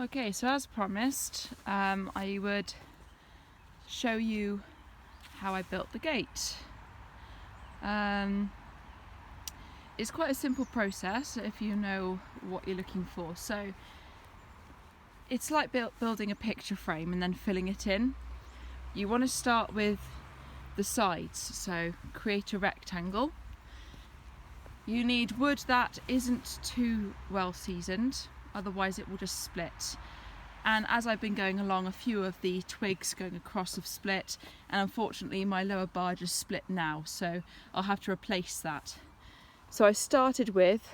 Okay, so as promised, I would show you how I built the gate. It's quite a simple process if you know what you're looking for. So it's like building a picture frame and then filling it in. You want to start with the sides, so create a rectangle. You need wood that isn't too well seasoned, otherwise it will just split. And as I've been going along, a few of the twigs going across have split, and unfortunately my lower bar just split now, so I'll have to replace that. So I started with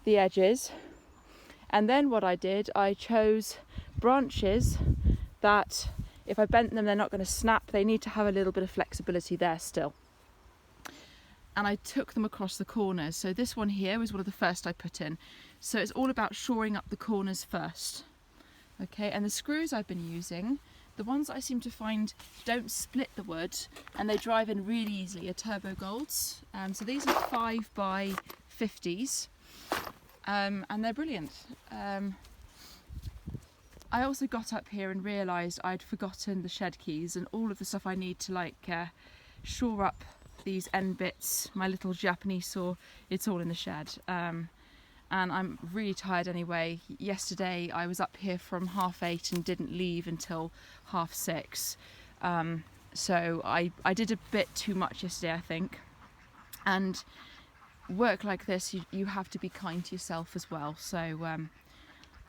the edges, and then what I did, I chose branches that if I bent them they're not going to snap. They need to have a little bit of flexibility there still. And I took them across the corners. So this one here was one of the first I put in. So it's all about shoring up the corners first. Okay, and the screws I've been using, the ones that I seem to find don't split the wood and they drive in really easily, are Turbo Golds. So these are 5x50s, and they're brilliant. I also got up here and realised I'd forgotten the shed keys and all of the stuff I need to shore up these end bits. My little Japanese saw, it's all in the shed. And I'm really tired anyway. Yesterday I was up here from 8:30 and didn't leave until 6:30. So I did a bit too much yesterday, I think. And work like this, you have to be kind to yourself as well. So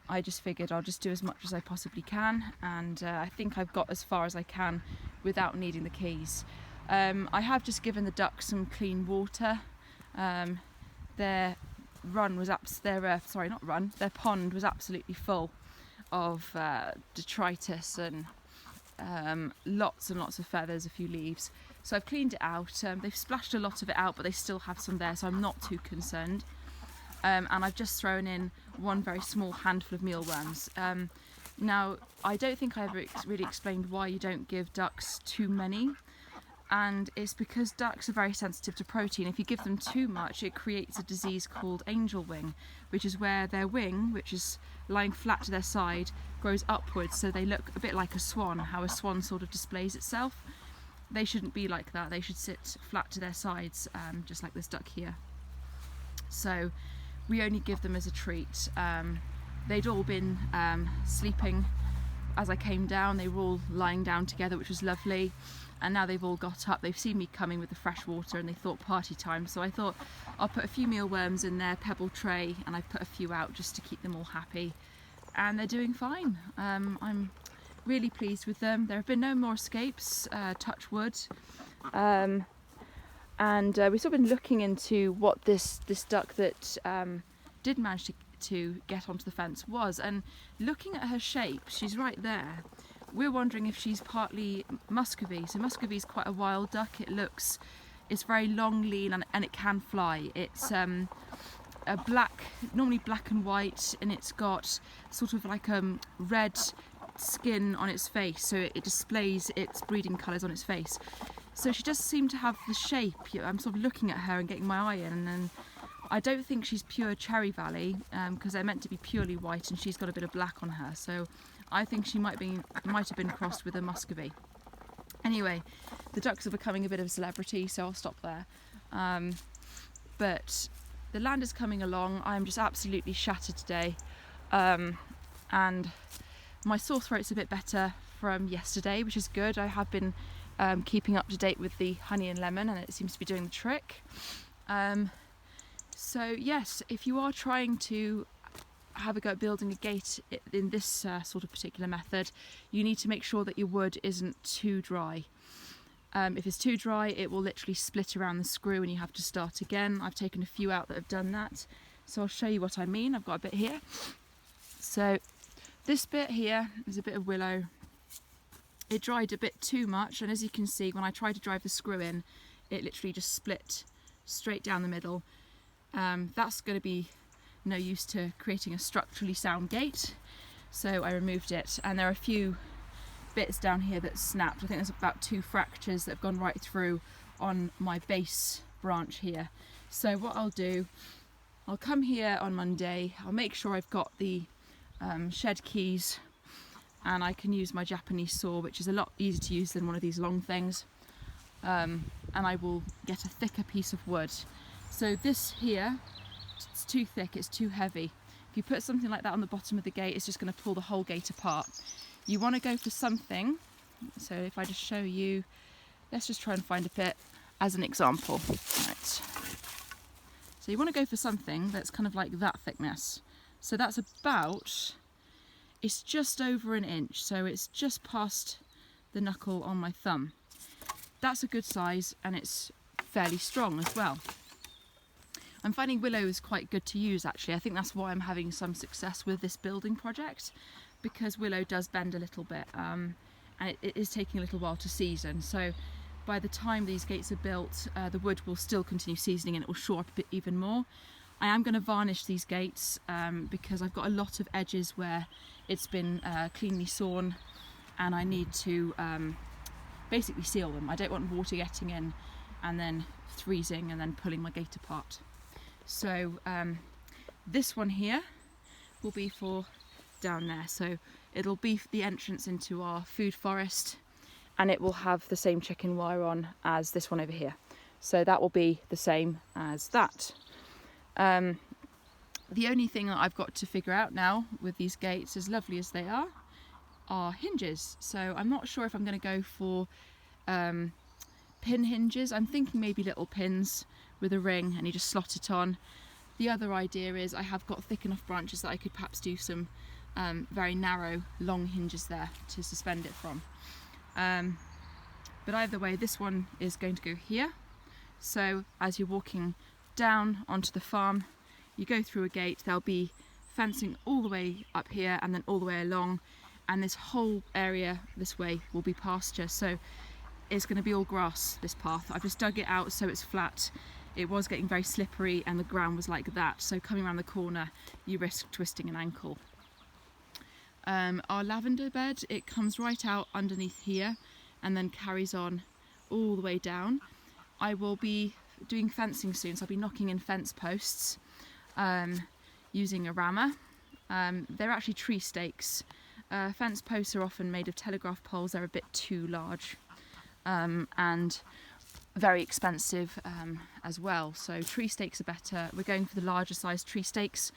I just figured I'll just do as much as I possibly can, and I think I've got as far as I can without needing the keys. I have just given the ducks some clean water. Their pond was absolutely full of detritus and lots and lots of feathers, a few leaves. So I've cleaned it out. They've splashed a lot of it out, but they still have some there, so I'm not too concerned. And I've just thrown in one very small handful of mealworms. Now, I don't think I ever really explained why you don't give ducks too many. And it's because ducks are very sensitive to protein. If you give them too much, it creates a disease called angelwing, which is where their wing, which is lying flat to their side, grows upwards, so they look a bit like a swan, how a swan sort of displays itself. They shouldn't be like that. They should sit flat to their sides, just like this duck here. So we only give them as a treat. They'd all been sleeping as I came down. They were all lying down together, which was lovely. And now they've all got up. They've seen me coming with the fresh water and they thought party time. So I thought I'll put a few mealworms in their pebble tray, and I've put a few out just to keep them all happy. And they're doing fine. I'm really pleased with them. There have been no more escapes, touch wood. And we've sort of been looking into what this duck that did manage to get onto the fence was, and looking at her shape, she's right there. We're wondering if she's partly Muscovy. So Muscovy is quite a wild duck. It's very long, lean, and it can fly. It's normally black and white, and it's got sort of like red skin on its face, so it displays its breeding colours on its face. So she does seem to have the shape. I'm sort of looking at her and getting my eye in, and I don't think she's pure Cherry Valley, because they're meant to be purely white, and she's got a bit of black on her. So I think she might have been crossed with a Muscovy. Anyway, the ducks are becoming a bit of a celebrity, so I'll stop there. But the land is coming along. I'm just absolutely shattered today, and my sore throat's a bit better from yesterday, which is good. I have been keeping up to date with the honey and lemon, and it seems to be doing the trick. So yes, if you are trying to have a go at building a gate in this sort of particular method, you need to make sure that your wood isn't too dry. If it's too dry, it will literally split around the screw and you have to start again. I've taken a few out that have done that, so I'll show you what I mean. I've got a bit here. So this bit here is a bit of willow. It dried a bit too much, and as you can see, when I tried to drive the screw in, it literally just split straight down the middle. That's going to be no use to creating a structurally sound gate, so I removed it. And there are a few bits down here that snapped. I think there's about 2 fractures that have gone right through on my base branch here. So what I'll do, I'll come here on Monday, I'll make sure I've got the shed keys, and I can use my Japanese saw, which is a lot easier to use than one of these long things, and I will get a thicker piece of wood. So this here, it's too thick, it's too heavy. If you put something like that on the bottom of the gate, it's just going to pull the whole gate apart. You want to go for something, so if I just show you, let's just try and find a bit as an example. Right. So you want to go for something that's kind of like that thickness. So that's about, it's just over an inch, so it's just past the knuckle on my thumb. That's a good size, and it's fairly strong as well. I'm finding willow is quite good to use actually. I think that's why I'm having some success with this building project, because willow does bend a little bit, and it is taking a little while to season. So by the time these gates are built, the wood will still continue seasoning and it will shore up a bit even more. I am going to varnish these gates because I've got a lot of edges where it's been cleanly sawn, and I need to basically seal them. I don't want water getting in and then freezing and then pulling my gate apart. So this one here will be for down there. So it'll be the entrance into our food forest, and it will have the same chicken wire on as this one over here. So that will be the same as that. The only thing that I've got to figure out now with these gates, as lovely as they are hinges. So I'm not sure if I'm going to go for pin hinges. I'm thinking maybe little pins with a ring and you just slot it on. The other idea is I have got thick enough branches that I could perhaps do some very narrow long hinges there to suspend it from. But either way, this one is going to go here. So as you're walking down onto the farm, you go through a gate, there'll be fencing all the way up here and then all the way along, and this whole area this way will be pasture. So it's going to be all grass, this path. I've just dug it out so it's flat. It was getting very slippery and the ground was like that, so coming around the corner you risk twisting an ankle. Our lavender bed, it comes right out underneath here and then carries on all the way down. I will be doing fencing soon, so I'll be knocking in fence posts using a rammer. They're actually tree stakes. Fence posts are often made of telegraph poles. They're a bit too large and very expensive as well, so tree stakes are better. We're going for the larger size tree stakes,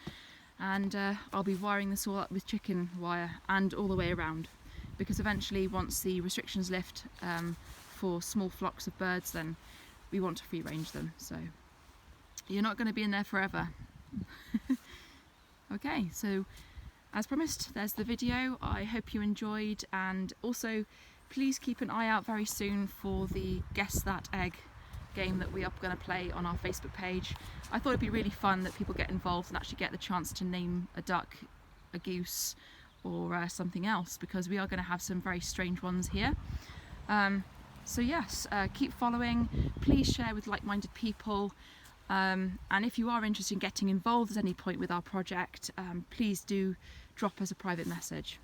and I'll be wiring this all up with chicken wire and all the way around, because eventually once the restrictions lift for small flocks of birds, then we want to free range them, so you're not going to be in there forever. Okay, so as promised, there's the video. I hope you enjoyed, and also please keep an eye out very soon for the Guess That Egg game that we are going to play on our Facebook page. I thought it'd be really fun that people get involved and actually get the chance to name a duck, a goose, or something else, because we are going to have some very strange ones here. So yes, keep following, please share with like-minded people, and if you are interested in getting involved at any point with our project, please do drop us a private message.